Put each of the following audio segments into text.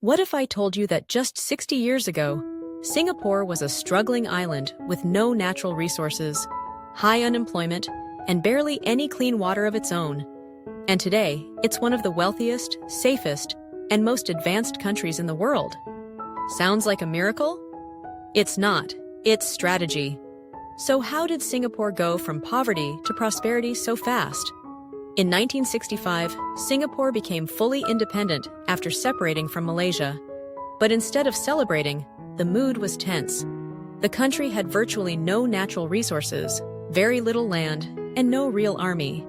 What if I told you that just 60 years ago, Singapore was a struggling island with no natural resources, high unemployment, and barely any clean water of its own? And today, it's one of the wealthiest, safest, and most advanced countries in the world. Sounds like a miracle? It's not. It's strategy. So how did Singapore go from poverty to prosperity so fast? In 1965, Singapore became fully independent after separating from Malaysia. But instead of celebrating, the mood was tense. The country had virtually no natural resources, very little land, and no real army.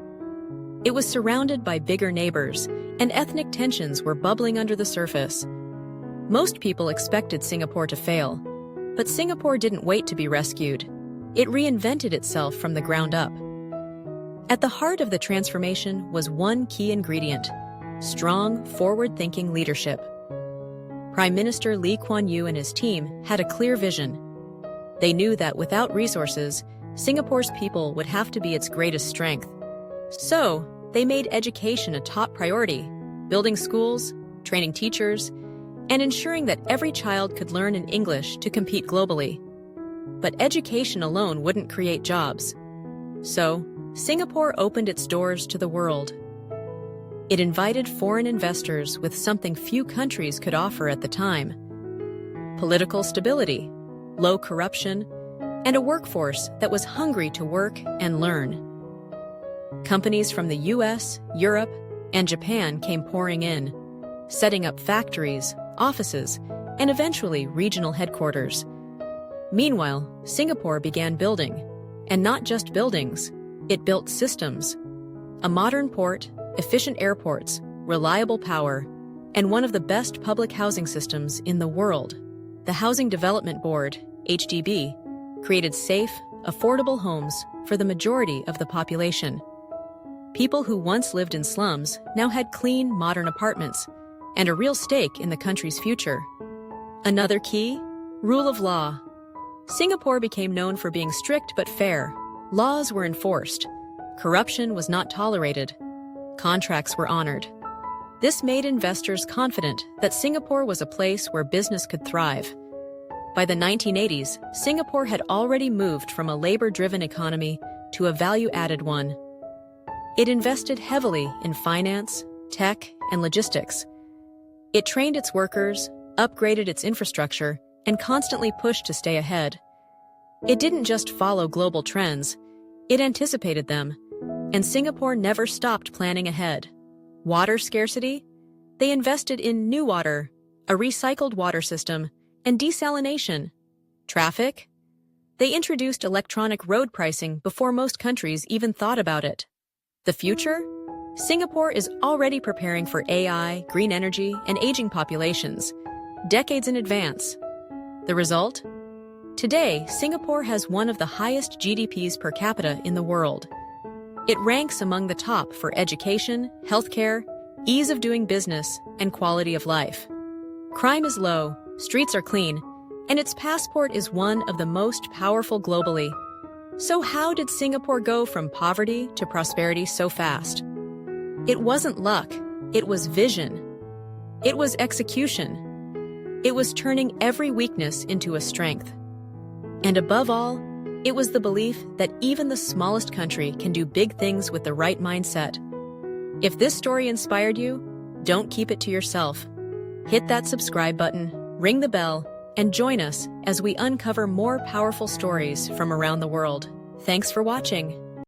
It was surrounded by bigger neighbors, and ethnic tensions were bubbling under the surface. Most people expected Singapore to fail, but Singapore didn't wait to be rescued. It reinvented itself from the ground up. At the heart of the transformation was one key ingredient: strong, forward-thinking leadership. Prime Minister Lee Kuan Yew and his team had a clear vision. They knew that without resources, Singapore's people would have to be its greatest strength. So, they made education a top priority, building schools, training teachers, and ensuring that every child could learn in English to compete globally. But education alone wouldn't create jobs. So, Singapore opened its doors to the world. It invited foreign investors with something few countries could offer at the time: political stability, low corruption, and a workforce that was hungry to work and learn. Companies from the US, Europe, and Japan came pouring in, setting up factories, offices, and eventually regional headquarters. Meanwhile, Singapore began building, and not just buildings. It built systems: a modern port, efficient airports, reliable power, and one of the best public housing systems in the world. The Housing Development Board, HDB, created safe, affordable homes for the majority of the population. People who once lived in slums now had clean, modern apartments and a real stake in the country's future. Another key: rule of law. Singapore became known for being strict but fair. Laws were enforced. Corruption was not tolerated. Contracts were honored. This made investors confident that Singapore was a place where business could thrive. By the 1980s, Singapore had already moved from a labor-driven economy to a value-added one. It invested heavily in finance, tech, and logistics. It trained its workers, upgraded its infrastructure, and constantly pushed to stay ahead. It didn't just follow global trends, it anticipated them, and Singapore never stopped planning ahead. Water scarcity? They invested in NEWater, a recycled water system, and desalination. Traffic? They introduced electronic road pricing before most countries even thought about it. The future? Singapore is already preparing for AI, green energy, and aging populations, decades in advance. The result? Today, Singapore has one of the highest GDPs per capita in the world. It ranks among the top for education, healthcare, ease of doing business, and quality of life. Crime is low, streets are clean, and its passport is one of the most powerful globally. So how did Singapore go from poverty to prosperity so fast? It wasn't luck, it was vision. It was execution. It was turning every weakness into a strength. And above all, it was the belief that even the smallest country can do big things with the right mindset. If this story inspired you, don't keep it to yourself. Hit that subscribe button, ring the bell, and join us as we uncover more powerful stories from around the world. Thanks for watching.